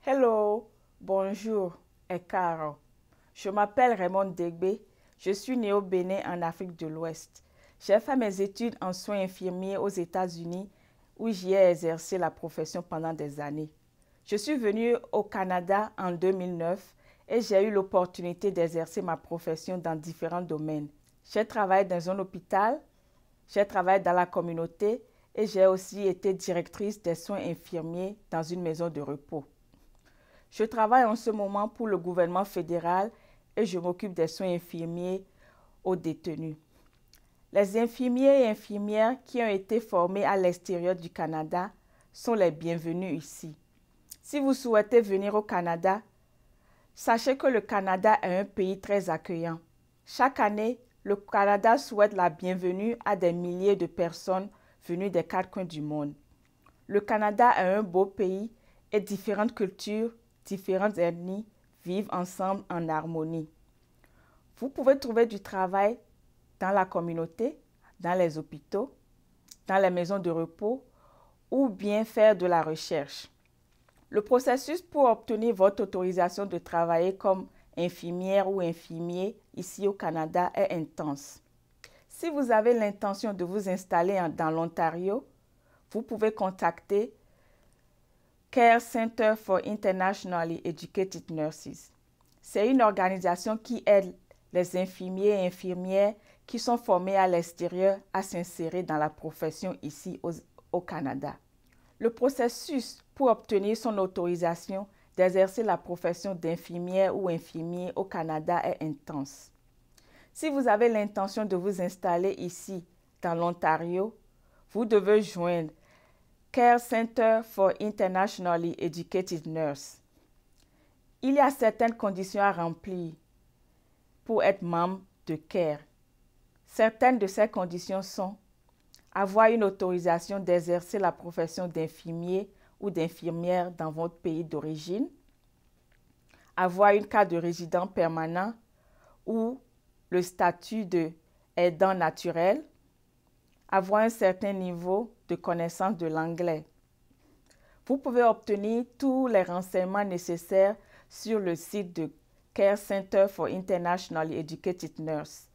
Hello, bonjour et caro. Je m'appelle Raymond Degbe. Je suis né au Bénin en Afrique de l'Ouest. J'ai fait mes études en soins infirmiers aux États-Unis où j'y ai exercé la profession pendant des années. Je suis venu au Canada en 2009 et j'ai eu l'opportunité d'exercer ma profession dans différents domaines. J'ai travaillé dans un hôpital, j'ai travaillé dans la communauté et j'ai aussi été directrice des soins infirmiers dans une maison de repos. Je travaille en ce moment pour le gouvernement fédéral et je m'occupe des soins infirmiers aux détenus. Les infirmiers et infirmières qui ont été formés à l'extérieur du Canada sont les bienvenus ici. Si vous souhaitez venir au Canada, sachez que le Canada est un pays très accueillant. Chaque année, le Canada souhaite la bienvenue à des milliers de personnes venues des quatre coins du monde. Le Canada est un beau pays et différentes cultures, différentes ethnies vivent ensemble en harmonie. Vous pouvez trouver du travail dans la communauté, dans les hôpitaux, dans les maisons de repos ou bien faire de la recherche. Le processus pour obtenir votre autorisation de travailler comme infirmière ou infirmier ici au Canada est intense. Si vous avez l'intention de vous installer dans l'Ontario, vous pouvez contacter Care Center for Internationally Educated Nurses. C'est une organisation qui aide les infirmiers et infirmières qui sont formés à l'extérieur à s'insérer dans la profession ici au Canada. Le processus pour obtenir son autorisation d'exercer la profession d'infirmière ou infirmier au Canada est intense. Si vous avez l'intention de vous installer ici, dans l'Ontario, vous devez joindre Care Center for Internationally Educated Nurses. Il y a certaines conditions à remplir pour être membre de CARE. Certaines de ces conditions sont avoir une autorisation d'exercer la profession d'infirmier ou d'infirmière dans votre pays d'origine, avoir une carte de résident permanent ou le statut d'aidant naturel, avoir un certain niveau de connaissance de l'anglais. Vous pouvez obtenir tous les renseignements nécessaires sur le site de Care Center for Internationally Educated Nurses.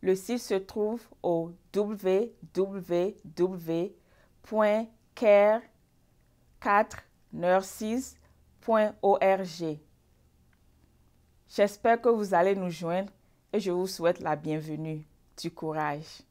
Le site se trouve au www.care4nurses.org. J'espère que vous allez nous joindre et je vous souhaite la bienvenue. Du courage.